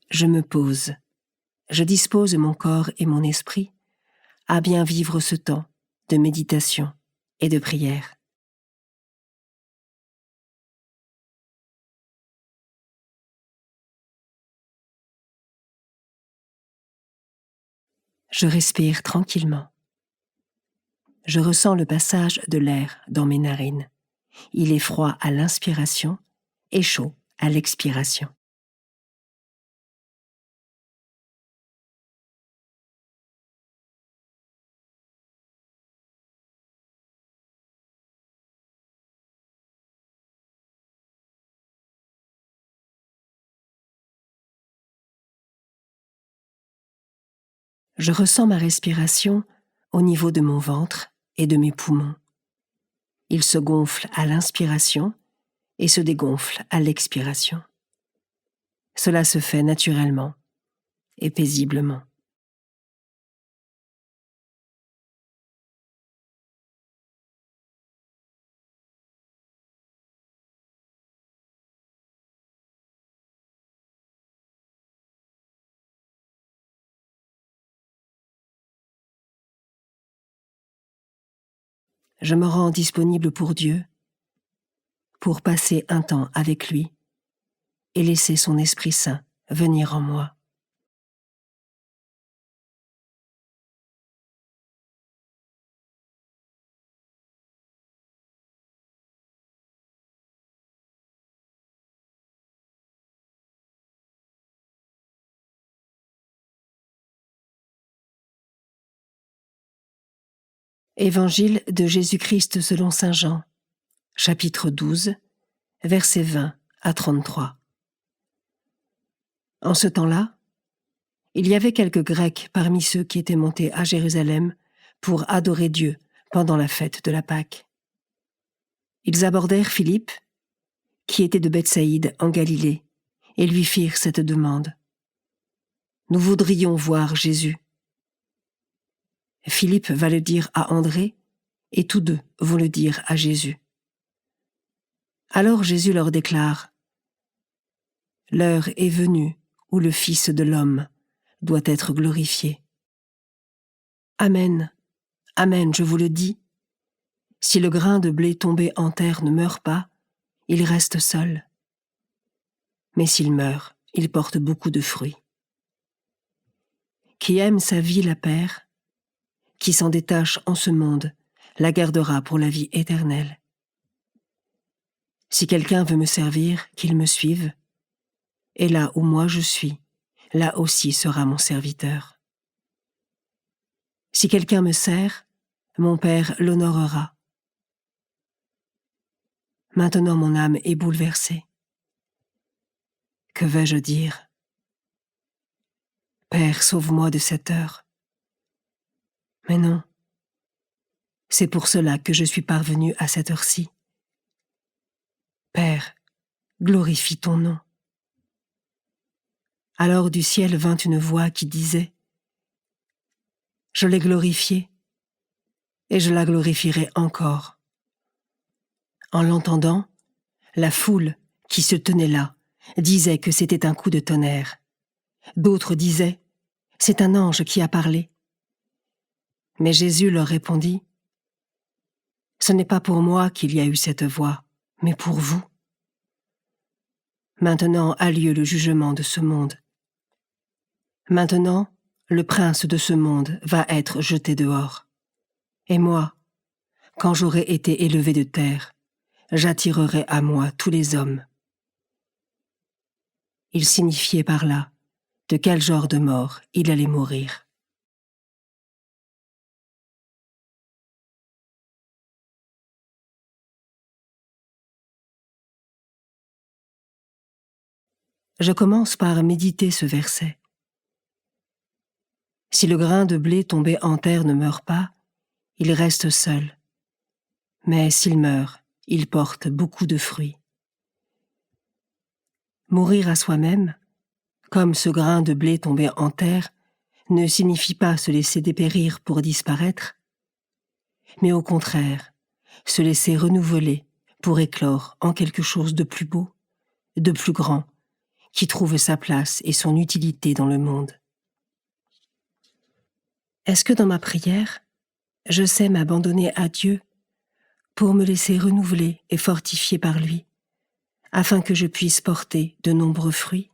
je me pose, je dispose mon corps et mon esprit à bien vivre ce temps de méditation et de prière. Je respire tranquillement. Je ressens le passage de l'air dans mes narines. Il est froid à l'inspiration et chaud à l'expiration. Je ressens ma respiration au niveau de mon ventre et de mes poumons. Il se gonfle à l'inspiration et se dégonfle à l'expiration. Cela se fait naturellement et paisiblement. Je me rends disponible pour Dieu, pour passer un temps avec lui et laisser son Esprit Saint venir en moi. Évangile de Jésus-Christ selon saint Jean, chapitre 12, versets 20 à 33. En ce temps-là, il y avait quelques Grecs parmi ceux qui étaient montés à Jérusalem pour adorer Dieu pendant la fête de la Pâque. Ils abordèrent Philippe, qui était de Bethsaïde en Galilée, et lui firent cette demande. « Nous voudrions voir Jésus. » Philippe va le dire à André, et tous deux vont le dire à Jésus. Alors Jésus leur déclare : « L'heure est venue où le Fils de l'homme doit être glorifié. Amen, amen, je vous le dis, si le grain de blé tombé en terre ne meurt pas, il reste seul. Mais s'il meurt, il porte beaucoup de fruits. Qui aime sa vie la perd, qui s'en détache en ce monde, la gardera pour la vie éternelle. Si quelqu'un veut me servir, qu'il me suive, et là où moi je suis, là aussi sera mon serviteur. Si quelqu'un me sert, mon Père l'honorera. Maintenant mon âme est bouleversée. Que vais-je dire ? Père, sauve-moi de cette heure. Mais non, c'est pour cela que je suis parvenu à cette heure-ci. Père, glorifie ton nom. Alors du ciel vint une voix qui disait : Je l'ai glorifiée, et je la glorifierai encore. En l'entendant, la foule qui se tenait là disait que c'était un coup de tonnerre. D'autres disaient : c'est un ange qui a parlé. Mais Jésus leur répondit : ce n'est pas pour moi qu'il y a eu cette voix, mais pour vous. Maintenant a lieu le jugement de ce monde. Maintenant, le prince de ce monde va être jeté dehors. Et moi, quand j'aurai été élevé de terre, j'attirerai à moi tous les hommes. Il signifiait par là de quel genre de mort il allait mourir. Je commence par méditer ce verset. Si le grain de blé tombé en terre ne meurt pas, il reste seul. Mais s'il meurt, il porte beaucoup de fruits. Mourir à soi-même, comme ce grain de blé tombé en terre, ne signifie pas se laisser dépérir pour disparaître, mais au contraire, se laisser renouveler pour éclore en quelque chose de plus beau, de plus grand, qui trouve sa place et son utilité dans le monde. Est-ce que dans ma prière, je sais m'abandonner à Dieu pour me laisser renouveler et fortifier par lui, afin que je puisse porter de nombreux fruits?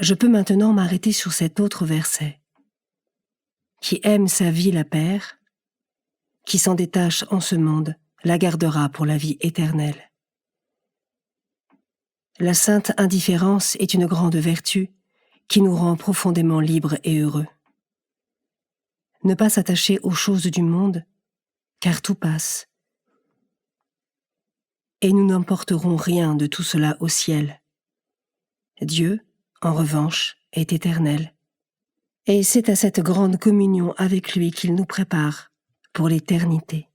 Je peux maintenant m'arrêter sur cet autre verset. Qui aime sa vie la perd, qui s'en détache en ce monde, la gardera pour la vie éternelle. La sainte indifférence est une grande vertu qui nous rend profondément libres et heureux. Ne pas s'attacher aux choses du monde, car tout passe. Et nous n'emporterons rien de tout cela au ciel. Dieu, en revanche, est éternel. Et c'est à cette grande communion avec lui qu'il nous prépare pour l'éternité.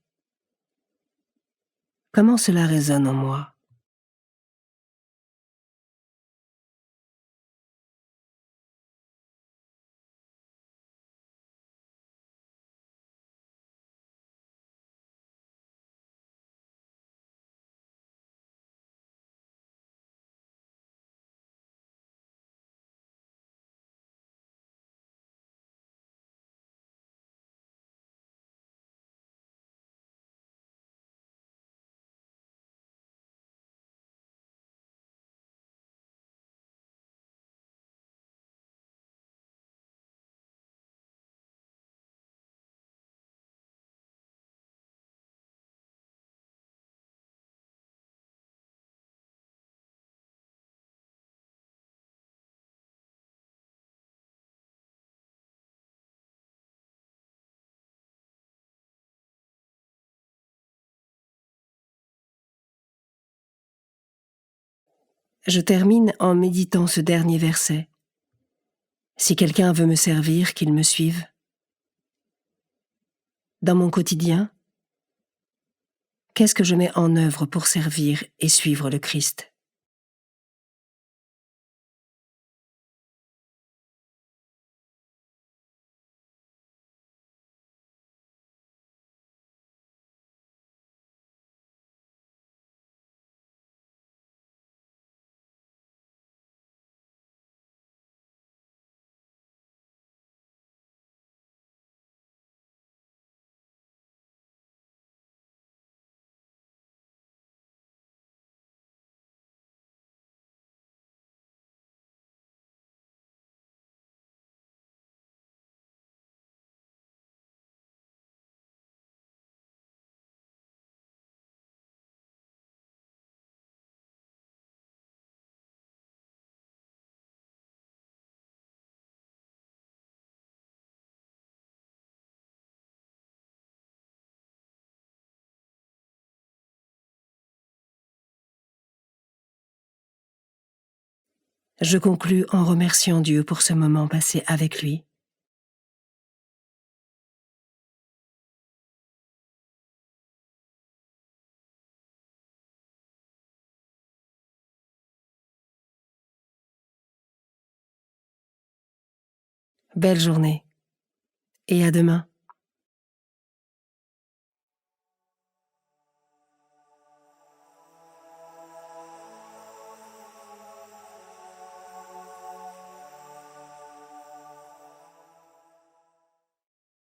Comment cela résonne en moi? Je termine en méditant ce dernier verset. Si quelqu'un veut me servir, qu'il me suive. Dans mon quotidien, qu'est-ce que je mets en œuvre pour servir et suivre le Christ? Je conclus en remerciant Dieu pour ce moment passé avec lui. Belle journée et à demain.